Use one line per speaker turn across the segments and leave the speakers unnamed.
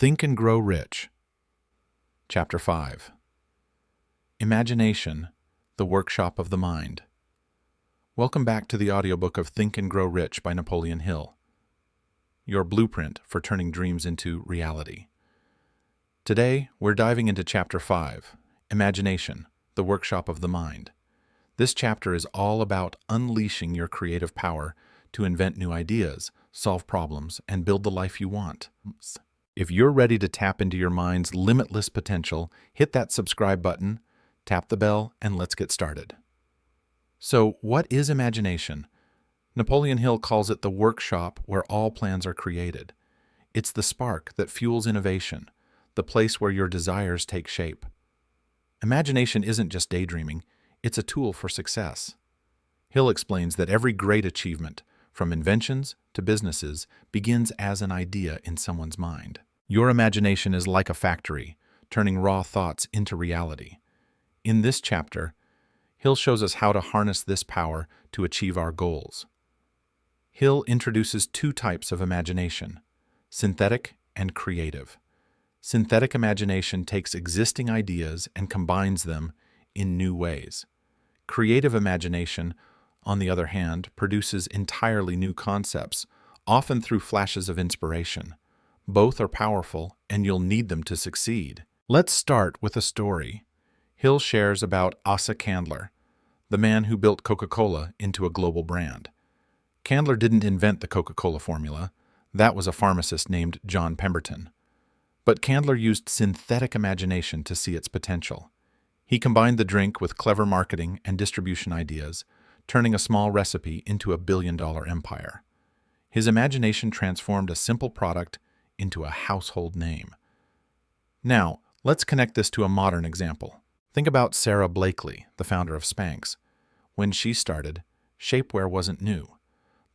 Think and Grow Rich. Chapter 5. Imagination, the Workshop of the Mind. Welcome back to the audiobook of Think and Grow Rich by Napoleon Hill, your blueprint for turning dreams into reality. Today, we're diving into Chapter 5, Imagination, the Workshop of the Mind. This chapter is all about unleashing your creative power to invent new ideas, solve problems, and build the life you want. If you're ready to tap into your mind's limitless potential, hit that subscribe button, tap the bell, and let's get started. So, what is imagination? Napoleon Hill calls it the workshop where all plans are created. It's the spark that fuels innovation, the place where your desires take shape. Imagination isn't just daydreaming, it's a tool for success. Hill explains that every great achievement, from inventions to businesses, begins as an idea in someone's mind. Your imagination is like a factory, turning raw thoughts into reality. In this chapter, Hill shows us how to harness this power to achieve our goals. Hill introduces two types of imagination: synthetic and creative. Synthetic imagination takes existing ideas and combines them in new ways. Creative imagination, on the other hand, produces entirely new concepts, often through flashes of inspiration. Both are powerful, and you'll need them to succeed. Let's start with a story. Hill shares about Asa Candler, the man who built Coca-Cola into a global brand. Candler didn't invent the Coca-Cola formula. That was a pharmacist named John Pemberton. But Candler used synthetic imagination to see its potential. He combined the drink with clever marketing and distribution ideas, turning a small recipe into a billion-dollar empire. His imagination transformed a simple product into a household name. Now, let's connect this to a modern example. Think about Sarah Blakely, the founder of Spanx. When she started, shapewear wasn't new,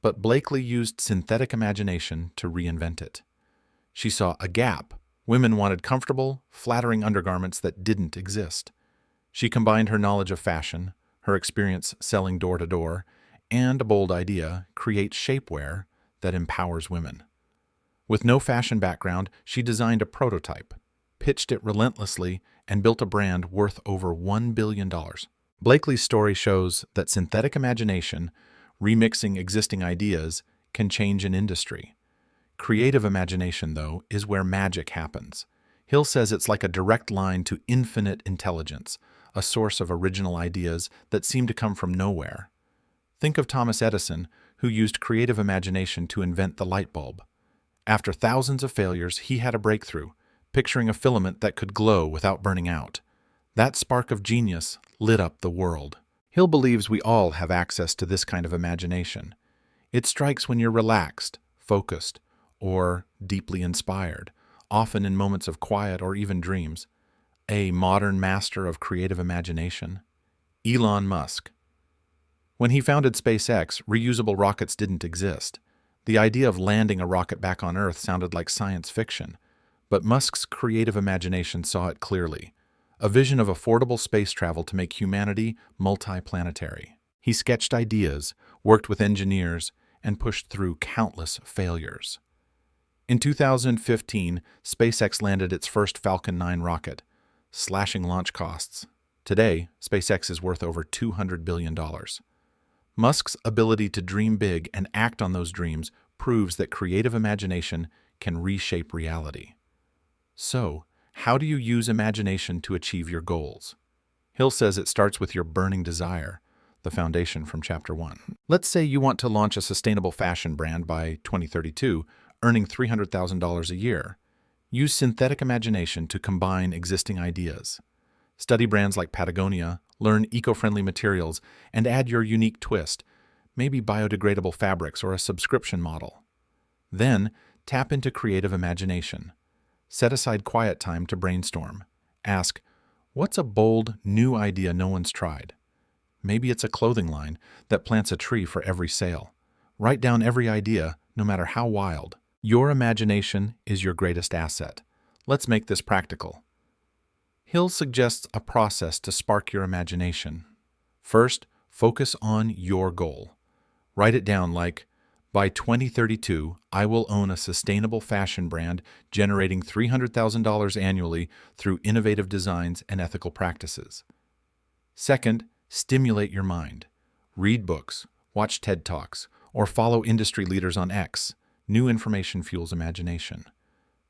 but Blakely used synthetic imagination to reinvent it. She saw a gap. Women wanted comfortable, flattering undergarments that didn't exist. She combined her knowledge of fashion, her experience selling door-to-door, and a bold idea: create shapewear that empowers women. With no fashion background, she designed a prototype, pitched it relentlessly, and built a brand worth over $1 billion. Blakely's story shows that synthetic imagination, remixing existing ideas, can change an industry. Creative imagination, though, is where magic happens. Hill says it's like a direct line to infinite intelligence, a source of original ideas that seem to come from nowhere. Think of Thomas Edison, who used creative imagination to invent the light bulb. After thousands of failures, he had a breakthrough, picturing a filament that could glow without burning out. That spark of genius lit up the world. Hill believes we all have access to this kind of imagination. It strikes when you're relaxed, focused, or deeply inspired, often in moments of quiet or even dreams. A modern master of creative imagination, Elon Musk. When he founded SpaceX, reusable rockets didn't exist. The idea of landing a rocket back on Earth sounded like science fiction, but Musk's creative imagination saw it clearly: a vision of affordable space travel to make humanity multiplanetary. He sketched ideas, worked with engineers, and pushed through countless failures. In 2015, SpaceX landed its first Falcon 9 rocket, slashing launch costs. Today, SpaceX is worth over $200 billion. Musk's ability to dream big and act on those dreams proves that creative imagination can reshape reality. So, how do you use imagination to achieve your goals? Hill says it starts with your burning desire, the foundation from Chapter 1. Let's say you want to launch a sustainable fashion brand by 2032, earning $300,000 a year. Use synthetic imagination to combine existing ideas. Study brands like Patagonia, learn eco-friendly materials, and add your unique twist, maybe biodegradable fabrics or a subscription model. Then, tap into creative imagination. Set aside quiet time to brainstorm. Ask, what's a bold, new idea no one's tried? Maybe it's a clothing line that plants a tree for every sale. Write down every idea, no matter how wild. Your imagination is your greatest asset. Let's make this practical. Hill suggests a process to spark your imagination. First, focus on your goal. Write it down like, By 2032, I will own a sustainable fashion brand generating $300,000 annually through innovative designs and ethical practices. Second, stimulate your mind. Read books, watch TED Talks, or follow industry leaders on X. New information fuels imagination.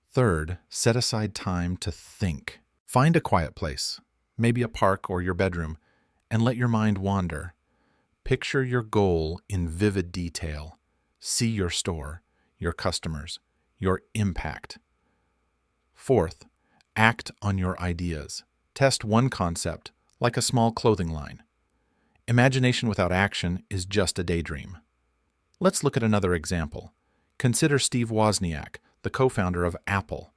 Third, set aside time to think. Find a quiet place, maybe a park or your bedroom, and let your mind wander. Picture your goal in vivid detail. See your store, your customers, your impact. Fourth, act on your ideas. Test one concept, like a small clothing line. Imagination without action is just a daydream. Let's look at another example. Consider Steve Wozniak, the co-founder of Apple.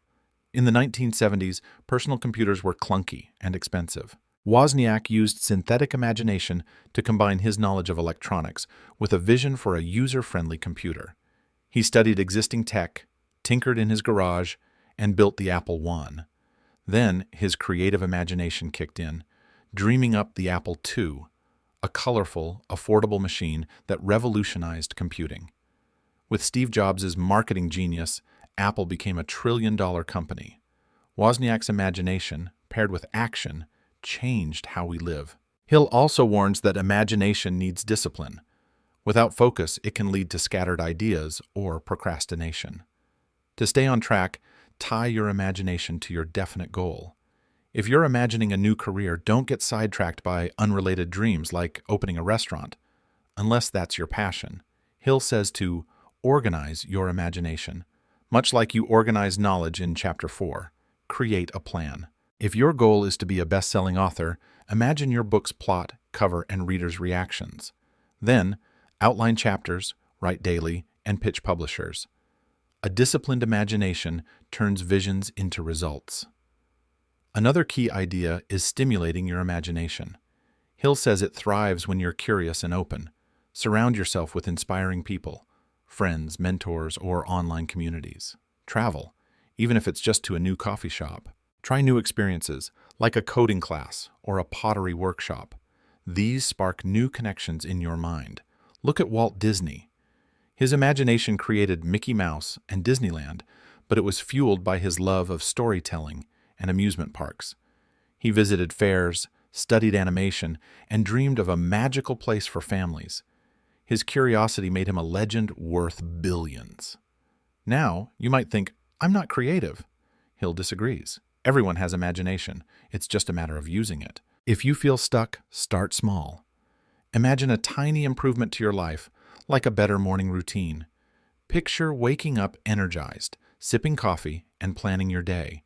In the 1970s, personal computers were clunky and expensive. Wozniak used synthetic imagination to combine his knowledge of electronics with a vision for a user-friendly computer. He studied existing tech, tinkered in his garage, and built the Apple I. Then his creative imagination kicked in, dreaming up the Apple II, a colorful, affordable machine that revolutionized computing. With Steve Jobs' marketing genius, Apple became a trillion-dollar company. Wozniak's imagination, paired with action, changed how we live. Hill also warns that imagination needs discipline. Without focus, it can lead to scattered ideas or procrastination. To stay on track, tie your imagination to your definite goal. If you're imagining a new career, don't get sidetracked by unrelated dreams like opening a restaurant, unless that's your passion. Hill says to organize your imagination, much like you organize knowledge in Chapter 4. Create a plan. If your goal is to be a best-selling author, imagine your book's plot, cover, and readers' reactions. Then, outline chapters, write daily, and pitch publishers. A disciplined imagination turns visions into results. Another key idea is stimulating your imagination. Hill says it thrives when you're curious and open. Surround yourself with inspiring people, friends, mentors, or online communities. Travel, even if it's just to a new coffee shop. Try new experiences, like a coding class or a pottery workshop. These spark new connections in your mind. Look at Walt Disney. His imagination created Mickey Mouse and Disneyland, but it was fueled by his love of storytelling and amusement parks. He visited fairs, studied animation, and dreamed of a magical place for families. His curiosity made him a legend worth billions. Now, you might think, I'm not creative. Hill disagrees. Everyone has imagination. It's just a matter of using it. If you feel stuck, start small. Imagine a tiny improvement to your life, like a better morning routine. Picture waking up energized, sipping coffee, and planning your day.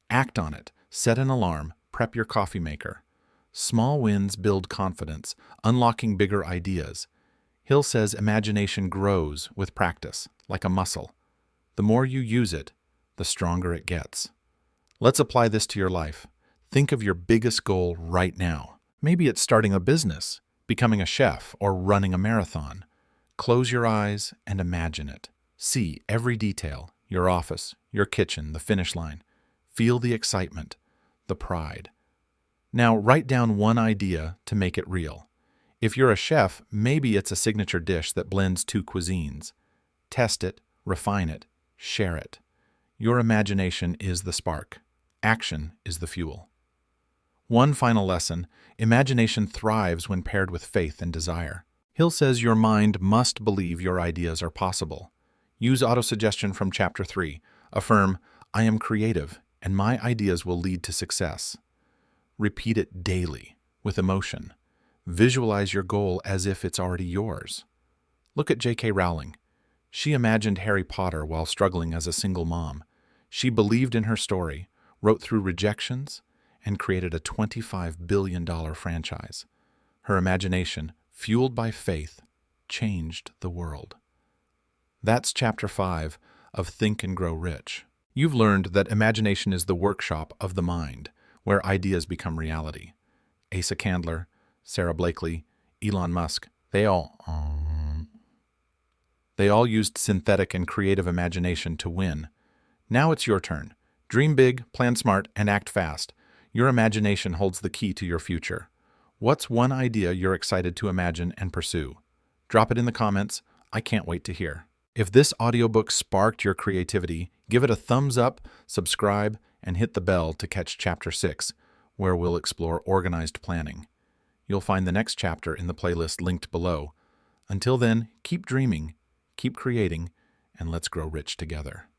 Act on it. Set an alarm. Prep your coffee maker. Small wins build confidence, unlocking bigger ideas. Hill says imagination grows with practice, like a muscle. The more you use it, the stronger it gets. Let's apply this to your life. Think of your biggest goal right now. Maybe it's starting a business, becoming a chef, or running a marathon. Close your eyes and imagine it. See every detail, your office, your kitchen, the finish line. Feel the excitement, the pride. Now write down one idea to make it real. If you're a chef, maybe it's a signature dish that blends two cuisines. Test it, refine it, share it. Your imagination is the spark. Action is the fuel. One final lesson: imagination thrives when paired with faith and desire. Hill says your mind must believe your ideas are possible. Use autosuggestion from Chapter 3. Affirm, I am creative, and my ideas will lead to success. Repeat it daily, with emotion. Visualize your goal as if it's already yours. Look at J.K. Rowling. She imagined Harry Potter while struggling as a single mom. She believed in her story, wrote through rejections, and created a $25 billion franchise. Her imagination, fueled by faith, changed the world. That's Chapter 5 of Think and Grow Rich. You've learned that imagination is the workshop of the mind, where ideas become reality. Asa Candler, Sarah Blakely, Elon Musk, they all used synthetic and creative imagination to win. Now it's your turn. Dream big, plan smart, and act fast. Your imagination holds the key to your future. What's one idea you're excited to imagine and pursue? Drop it in the comments. I can't wait to hear. If this audiobook sparked your creativity, give it a thumbs up, subscribe, and hit the bell to catch Chapter 6, where we'll explore organized planning. You'll find the next chapter in the playlist linked below. Until then, keep dreaming, keep creating, and let's grow rich together.